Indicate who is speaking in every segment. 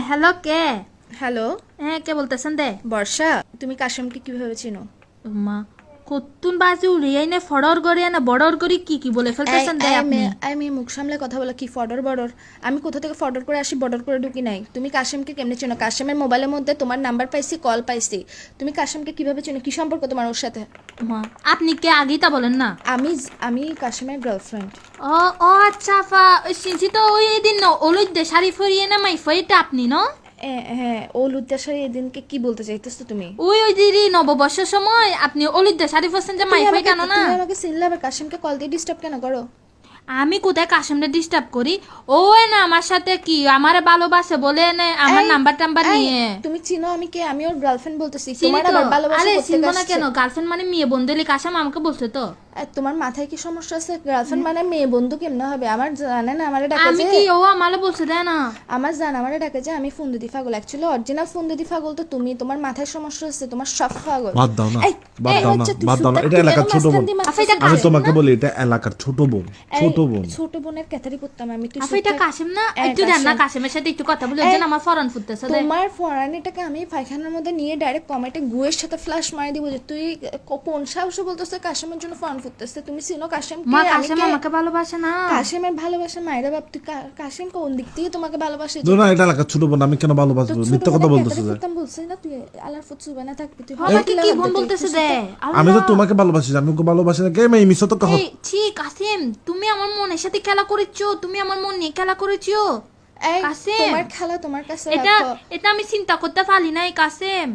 Speaker 1: Hello কে?
Speaker 2: Hello,
Speaker 1: হ্যাঁ কে বলতেছেন দে?
Speaker 2: বর্ষা, তুমি কাশেমকে কিভাবে চিনো?
Speaker 1: মা কত্তুন বাজে উড়িয়াই না ফড়র গড়িয়া না বড়র গড়ি কি বলে ফেলতেছেন দে আপনি?
Speaker 2: আমি মুখ সামলে কথা বলা কি ফডর বর্ডর? আমি কোথা থেকে ফডর করে আসি বর্ডর করে ঢুকি নাই। তুমি কাশেমকে কেমনে চেনো? কাশেমের মোবাইলের মধ্যে তোমার নাম্বার পাইছি, কল পাইছি। তুমি কাশেমকে কিভাবে চেনো? কি সম্পর্ক তোমার ওর সাথে?
Speaker 1: মা আপনি কে আগেই তা বলেন না।
Speaker 2: আমি কাশেমের গার্লফ্রেন্ড।
Speaker 1: ও ও আচ্ছা আফা শুনছি তো ওই দিন ওলুদ দে শাড়ি ফরিয়ে না মাই ফইটা আপনি ন?
Speaker 2: হ্যাঁ, ও লুদ্দাসারি এদিনকে কি বলতে চাইতেছো তুমি?
Speaker 1: ওই দিদি নববর্ষের সময় আপনি ওলুদ দে শাড়ি ফরছেন যে মাই ফই কেন না?
Speaker 2: তুমি আমাকে চিনলে আবার কাশেমকে কল দিয়ে ডিস্টার্ব কেন করো?
Speaker 1: আমি কোথায় কাশেমটা ডিস্টার্ব করি? ও না আমার সাথে কি আমারে ভালোবাসে বলে না আমার নাম্বার টাম্বার নিয়ে।
Speaker 2: তুমি চিনো আমি কে? আমি ওর গার্লফ্রেন্ড বলতেছি।
Speaker 1: চিনি
Speaker 2: তোমার
Speaker 1: তো।
Speaker 2: আবার ভালোবাসা
Speaker 1: আরে
Speaker 2: করতে
Speaker 1: চিনবো না
Speaker 2: আসছে।
Speaker 1: কেন? গার্লফ্রেন্ড মানে মেয়ে বন্ধুলি কাশেম আমাকে বলছে তো।
Speaker 2: তোমার মাথায় কি সমস্যা আছে? গার্লফ্রেন্ড মানে মেয়ে বন্ধু কেমনে হবে? আমার জানে না আমারে ডাকে
Speaker 1: আমি
Speaker 2: যে
Speaker 1: কি ও আমারে বলছে দেয় না?
Speaker 2: আমার জান আমারে ডাকে যে আমি ফোন দিদি পাগল। অ্যাকচুয়ালি অরিজিনাল ফোন দিদি পাগল তো তুমি। তোমার মাথায় সমস্যা আছে, তোমার সব পাগল।
Speaker 3: বাদ দাও না,
Speaker 2: এই,
Speaker 3: বাদ
Speaker 2: এই
Speaker 3: দাও না,
Speaker 2: হচ্ছে তুই
Speaker 3: বাদ দাও না।
Speaker 2: সুদ্ধা,
Speaker 3: এটা
Speaker 2: তুই
Speaker 3: এলাকার
Speaker 2: এরকম
Speaker 3: ছোট বোন।
Speaker 2: মাঝখান দিয়ে
Speaker 1: আফা, এটা
Speaker 2: মাঝখান
Speaker 3: আমি
Speaker 2: দিয়ে
Speaker 3: তোমাকে বলি এটা এলাকার ছোট বোন,
Speaker 2: এই,
Speaker 3: ছোট বোন।
Speaker 2: ছোট বোনের ক্যাটারি করতাম আমি। তুই
Speaker 1: আফা এটা
Speaker 2: সুদ্ধা-
Speaker 1: কাশেম না?
Speaker 2: এই,
Speaker 1: একটু দেন না
Speaker 2: কাশেম।
Speaker 1: কাশেমের সাথে একটু কথা বলে যেন আমার ফরান ফুটতেছে দে।
Speaker 2: তোমার ফরানিটাকে আমি পায়খানার মধ্যে নিয়ে ডাইরেক্ট কমেটে গুয়ের সাথে ফ্লাশ মারি দিব যে তুই কোন সাহসে বলতেছে কাশেমের জন্য ফরান ফুটতেছে। তুমি চিনো কাশেম
Speaker 1: মা
Speaker 2: কে? আমি
Speaker 1: কাশেম
Speaker 2: কে?
Speaker 1: আমাকে ভালোবাসে না।
Speaker 2: কাশেমের ভালোবাসা মায়েরা বাপ। তুই কাশেম কোন দিক থেকে তোমাকে ভালোবাসে?
Speaker 3: না এটা এলাকার ছোট বোন, আমি কেন ভালোবাসবো? মিথ্যা কথা বলতেছো যে।
Speaker 2: বলছিস না তুই আলার ফুট সুবে না থাকবি তুই।
Speaker 1: আমাকে কি বোন বলতেছে দে?
Speaker 3: আমি তো তোমাকে ভালোবাসি, আমি ওকে ভালোবাসি না। কে মেয়ে মিছো তো কহ।
Speaker 1: এই ঠিক কাশেম তুমি আমার মনের সাথে খেলা করেছো, তুমি আমার মন নিয়ে খেলা করেছো।
Speaker 2: এই
Speaker 1: কাশেম।
Speaker 2: তোমার খেলা তোমার কাছে
Speaker 1: এটা
Speaker 2: রাখো।
Speaker 1: এটা আমি চিন্তা করতে পারি নাই কাশেম।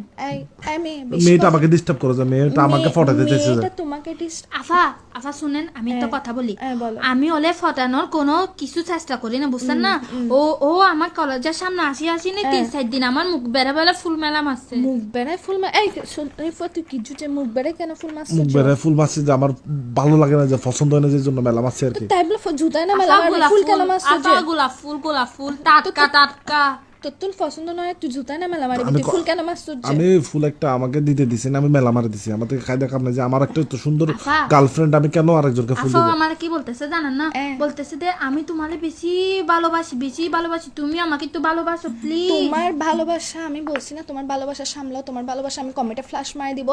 Speaker 2: আমি
Speaker 3: মেয়েটা আমাকে ডিস্টার্ব করে যে মেয়েটা আমাকে ফটাতে চাইছে যে।
Speaker 2: মেয়েটা তোমাকে
Speaker 1: আফা আফা শুনেন আমি একটা কথা বলি।
Speaker 2: বলো।
Speaker 1: আমি ওলে ফটানোর কোনো কিছু চেষ্টা করি না বুঝছেন না। ও আমার কলেজের সামনে আসি না 3-4 দিন আমার মুখ বেড়া বেড়া ফুল মেলা মারছে।
Speaker 2: মুখ বেড়ায় ফুল মা এই শোন, এই তুই কি জুটে মুখ বেড়ায় কেন ফুল মারছিস?
Speaker 3: মুখ বেড়ে ফুল মারছে যে আমার ভালো লাগে না, যে পছন্দ হয় না, যে জন্য মেলা মারছে আর কি।
Speaker 2: তাই বলে জুতায় না মেলা মারবি? ফুল কেন মারছিস?
Speaker 1: আফা গোলাপ ফুল টাটকা টাটকা।
Speaker 2: তোর তুল পছন্দ নয়, তুই জুতায় না মেলা মারবি? তুই ফুল কেন মারছিস?
Speaker 3: আমি ফুল একটা আমাকে দিতে দিছি না, আমি মেলা মারে দিছি। আমার থেকে খাই দেখাম না যে আমার একটা তো সুন্দর
Speaker 1: আফা।
Speaker 3: গার্লফ্রেন্ড, আমি কেন আরেকজনকে ফুল
Speaker 1: আফা
Speaker 3: দেবো?
Speaker 1: আমার কি বলতেছে জানেন না? বলতেছে যে আমি তোমারে বেশি ভালোবাসি, তুমি আমাকে একটু ভালোবাসো প্লিজ।
Speaker 2: তোমার ভালোবাসা আমি বলছি না, তোমার ভালোবাসা সামলাও। তোমার ভালোবাসা আমি কমেন্টে ফ্ল্যাশ মারি দিব।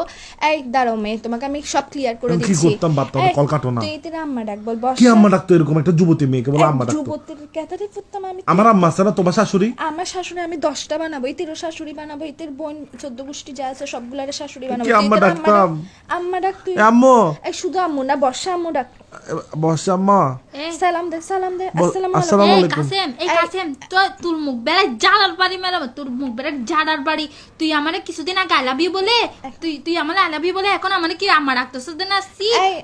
Speaker 2: এই দাঁড়াও মেয়ে, তোমাকে আমি সব ক্লিয়ার করে
Speaker 3: আমি কি
Speaker 2: দিচ্ছি।
Speaker 3: করতাম? বাদ দাও, কল কাটো না।
Speaker 2: তুই এতে আম্মা ডাক বল। বস
Speaker 3: কি আম্মা ডাকতো? এরকম একটা যুবতী মেয়েকে বলে আম্মা ডাকতো?
Speaker 2: যুবতীর ক্যাটারি ফুটতাম আমি।
Speaker 3: আমার আম্মা আছে না, তোমার শাশুড়ি?
Speaker 2: আমার শাশুড়ি আমি 10টা বানাবো, ইতিরও শাশুড়ি বানাবো, ইতির বোন 14 গোষ্ঠী যা আছে সবগুলারে শাশুড়ি বানাবো।
Speaker 3: কি আম্মা
Speaker 2: তুই এদের
Speaker 3: ডাকতাম?
Speaker 2: আম্মা ডাক তুই।
Speaker 3: এ আম্মু,
Speaker 2: এই শুধু আম্মু না, বর্ষা আম্মু ডাক।
Speaker 3: বস আম্মা।
Speaker 2: সালাম দে আসসালামু
Speaker 3: আসসালামু
Speaker 2: আলাইকুম।
Speaker 3: আলাইকুম।
Speaker 1: কাসেম তোর মুখ বেড়া জালার বাড়ি মেলাম, তোর মুখ বেড়া জালার বাড়ি। তুই আমারে কিছুদিন আগে আই লাভ ইউ বলে তুই আমার আই লাভ ইউ বলে এখন আমার কি আম্মা ডাকতেছিস না?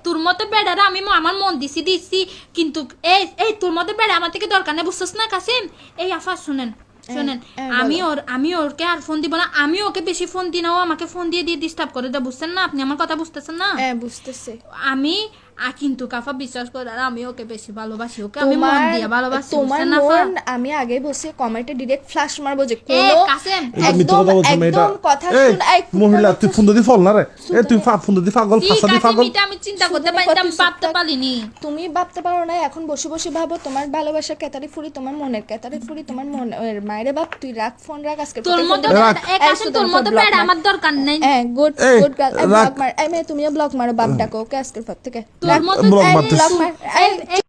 Speaker 1: তোর মতো বেড়ারা আমি আমার মন দিছি কিন্তু এই তোর মতো বেড়া আমার থেকে দরকার নেই বুঝছিস না কাসেম? এই আফা শুনেন আমি ওরকে আর ফোন দিব না। আমি ওকে বেশি ফোন দিই না, ও আমাকে ফোন দিয়ে ডিস্টার্ব করে দেয় বুঝছেন না? আপনি আমার কথা বুঝতেছেন না?
Speaker 2: বুঝতেছে
Speaker 1: আমি কিন্তু কাফা বিশ্বাস করে আর আমি ওকে বেশি ভালোবাসি, ওকে আমি মন দিয়ে ভালোবাসি
Speaker 2: তোমার
Speaker 1: বুঝছেন না?
Speaker 2: মন আমি আগে বসে কমেন্টে ডাইরেক্ট ফ্ল্যাশ মারবো যে
Speaker 1: এ
Speaker 2: কোন
Speaker 1: কাসেম
Speaker 3: এটা মিথ্যা কথা বলছো মেয়েটা।
Speaker 2: একদম কথা
Speaker 3: এই
Speaker 2: শুন। এই
Speaker 3: মহিলা, তুই ফোন দিদি ফল না রে। এ তুই ফোন দিদি পাগল, ফাঁসা দি পাগল।
Speaker 1: আমি চিন্তা করতে পারতাম, ভাবতে পারিনি।
Speaker 2: তুমি ভাবতে পারো না, এখন বসে বসে ভাবো। তোমার ভালোবাসার ক্যাতারি ফুরি, তোমার মনের ক্যাতারি ফুরি, তোমার মনের মায়ের বাপ। তুই রাখ ফোন, রাখ আজকে
Speaker 1: তোর মতো তোর মতো বেড়া আমার দরকার নেই।
Speaker 2: গুড
Speaker 3: এই,
Speaker 2: গার্ল।
Speaker 3: রাখ।
Speaker 2: ব্লক মার। এই মেয়ে তুমিও ব্লক মারো, বাপ ডাকো ওকে আজকের পর থেকে।
Speaker 1: তোর মতো
Speaker 3: ব্লক মারতেছিস।
Speaker 2: ব্লক মার।